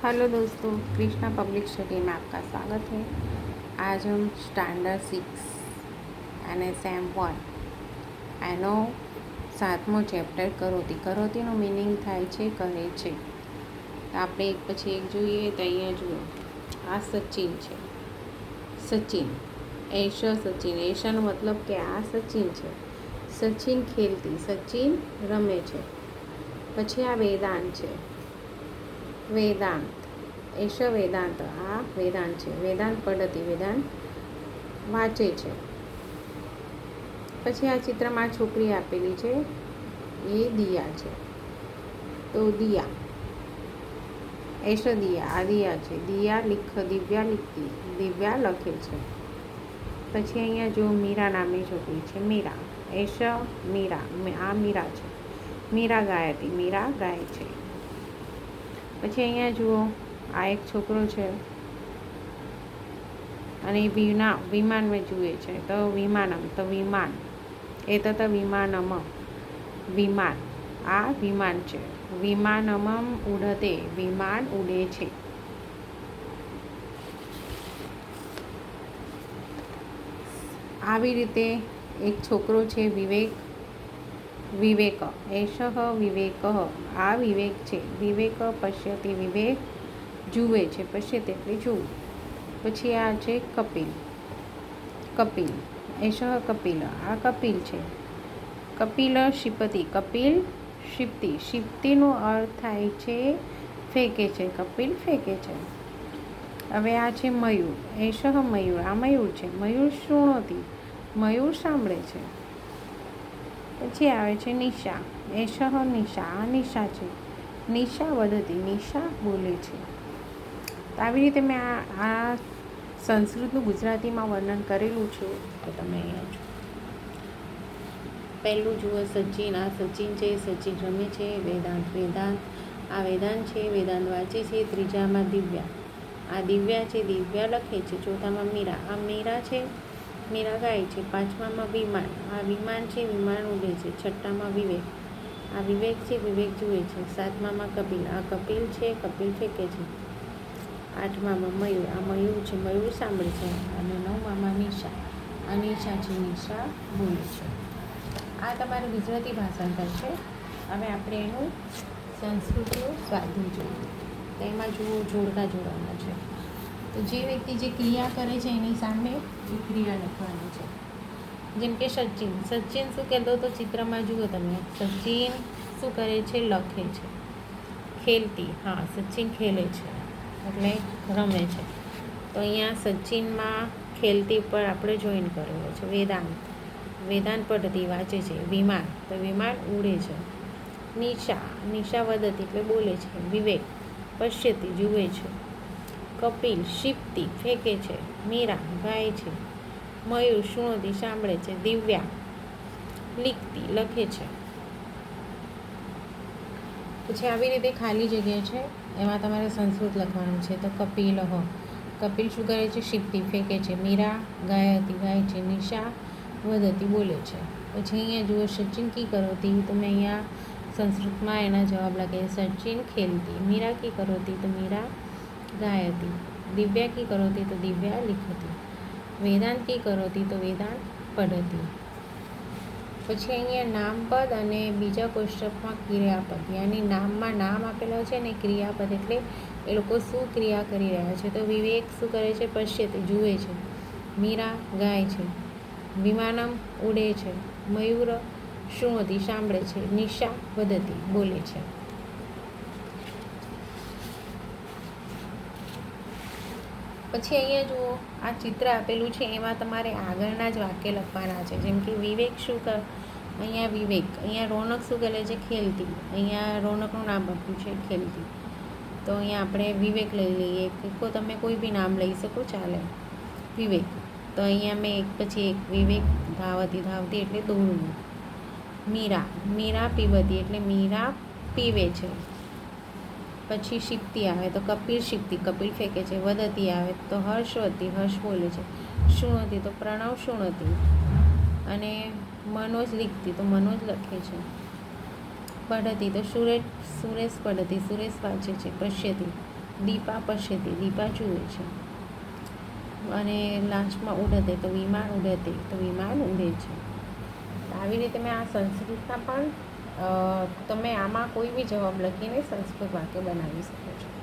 Hello दोस्तों, Krishna public study में आपका स्वागत है। आज हम स्टैंडर्ड 6 NSM 1 એનો 7મો ચેપ્ટર કરોતીનો મિનિંગ થાય છે કરે છે। તો આપણે એક પછી એક જોઈએ તો અહીંયા જુઓ, આ સચિન છે। સચિન, એશ સચિન, એશાનો મતલબ કે આ સચિન છે। સચિન ખેલતી, સચિન રમે છે। પછી આ વેદાંત છે, વેદાંત, એશ વેદાંત, આ વેદાંત છે। વેદાંત પઢતી, વેદાંત વાંચે છે। પછી આ ચિત્રમાં છોકરી આપેલી છે, એ દિયા છે। તો દિયા, એશ દિયા, આ દિયા છે। દિયા દિવ્યા લીખતી, દિવ્યા લખે છે। પછી અહીંયા જો મીરા નામની છોકરી છે, મીરા, એશ મીરા, આ મીરા છે। મીરા ગાયતી, મીરા ગાય છે। પછી અહીંયા જુઓ, આ એક છોકરો છે અને વિમાનમાં જુએ છે। તો વિમાનમ, તો વિમાન, એ તો વિમાનમ, વિમાન, આ વિમાન છે। વિમાનમમ ઉડતે, વિમાન ઉડે છે। આવી રીતે એક છોકરો છે, વિવેક, વિવેક, એષ વિવેક, આ વિવેક છે। વિવેક પશ્યતિ, વિવેક જુએ છે। પશ્યતિ એટલે જુએ। પછી આ છે કપિલ, કપિલ, એષ કપિલ, આ કપિલ છે। કપિલ ક્ષિપતિ, કપિલ ક્ષિપ્તિ, ક્ષિપ્તિનો અર્થ થાય છે ફેંકે છે, કપિલ ફેંકે છે। હવે આ છે મયુર, એષ મયુર, આ મયુર છે। મયુર શૃણોતિ, મયુર સાંભળે છે। પછી આવે છે નિશા, એષ નિશા, આ નિશા છે। નિશા વદતી, નિશા બોલે છે। તો આવી રીતે મેં આ સંસ્કૃતનું ગુજરાતીમાં વર્ણન કરેલું છે। તો તમે અહીંયા જો પહેલું જુઓ, સચિન, આ સચિન છે, સચિન રમે છે। વેદાંત, વેદાંત, આ વેદાંત છે, વેદાંત વાંચે છે। ત્રીજામાં દિવ્યા, આ દિવ્યા છે, દિવ્યા લખે છે। ચોથામાં મીરા, આ મીરા છે, મીરા ગાય છે। પાંચમામાં વિમાન, આ વિમાન છે, વિમાન ઉડે છે। છઠ્ઠામાં વિવેક, આ વિવેક છે, વિવેક જુએ છે। સાતમામાં કપિલ, આ કપિલ છે, કપિલ ફેંકે છે। આઠમામાં મયુર, આ મયુર છે, મયુર સાંભળે છે। અને નવમામાં નિશા, આ નિશા છે, નિશા બોલે છે। આ તમારું ગુજરાતી ભાષાંતર છે। હવે આપણે એનું સંસ્કૃતનું સ્વાધ્યાય જોઈએ। તો એમાં જુઓ, જોડકા જોડવાના છે। તો જે વ્યક્તિ જે ક્રિયા કરે છે એની સામે એ ક્રિયા લખવાની છે। જેમ કે સચિન, સચિન શું કહેતો તો ચિત્રમાં જુઓ તમે, સચિન શું કરે છે, લખે છે। ખેલતી, હા સચિન ખેલે છે એટલે રમે છે। તો અહીંયા સચિનમાં ખેલતી ઉપર આપણે જોઈન કરેલો છે। વેદાંત, વેદાંત પદ્ધતિ વાંચે છે। વિમાન, તો વિમાન ઉડે છે। નિશા, નિશા વદતી એટલે બોલે છે। વિવેક પશ્યતી જુએ છે। કપિલ ક્ષિપ્તિ ફેંકે છે। મીરા ગાય છે। મયુર શૃણોતી સાંભળે છે। દિવ્યા લીખતી લખે છે। પછી આવી રીતે ખાલી જગ્યા છે, એમાં તમારે સંસ્કૃત લખવાનું છે। તો કપિલ, કપિલ શું કરે છે, ક્ષિપ્તિ ફેંકે છે। મીરા ગાયતી ગાય છે। નિશા વદતી બોલે છે। પછી અહીંયા જુઓ, સચિન કી કરોતી, તો મેં અહીંયા સંસ્કૃતમાં એના જવાબ લખે, સચિન ખેલતી। મીરા કી કરોતી, તો મીરા ગાયતી। દિવ્યા કી કરોતી, તો દિવ્યા લિખતી। વેદાંત કી કરોતી, તો વેદાંત પઢતી। પછી અહીંયા નામપદ અને બીજા કોષ્ટકમાં ક્રિયાપદ, યાની નામમાં નામ આપેલા છે ને ક્રિયાપદ એટલે એ લોકો શું ક્રિયા કરી રહ્યા છે। તો વિવેક શું કરે છે, પશ્યતે જુએ છે। મીરા ગાય છે। વિમાનમ ઉડે છે। મયુર શૃણોતી સાંભળે છે। નિશા વદતી બોલે છે। પછી અહીંયા જુઓ, આ ચિત્ર આપેલું છે એમાં તમારે આગળના જ વાક્ય લખવાના છે। જેમ કે વિવેક શું કર, અહીંયા વિવેક, અહીંયા રોનક શું કરે છે, ખેલતી, અહીંયા રોનકનું નામ આપ્યું છે ખેલતી। તો અહીંયા આપણે વિવેક લઈ લઈએ, તમે કોઈ બી નામ લઈ શકો, ચાલે। વિવેક, તો અહીંયા મેં એક પછી એક, વિવેક ધાવતી, ધાવતી એટલે દોડવું। મીરા, મીરા પીવતી એટલે મીરા પીવે છે। પછી ક્ષિપ્તિ આવે તો કપિલ ક્ષિપ્તિ, કપિલ ફેંકે છે। વદતી આવે તો હર્ષવતી, હર્ષ બોલે છે। શૃણોતી તો પ્રણવ શૃણોતી, અને મનોજ લીખતી તો મનોજ લખે છે। પઢતી તો સુરેશ પઢતી, સુરેશ વાંચે છે। પશ્યતી દીપા પશ્યતે, દીપા જુએ છે. અને લાસ્ટમાં ઉડતે તો વિમાન ઉડતે તો વિમાન ઉડે છે. આવી રીતે મેં આ સંસ્કૃતના પણ તમે આમાં કોઈ બી જવાબ લખીને સંસ્કૃત વાક્ય બનાવી શકો છો.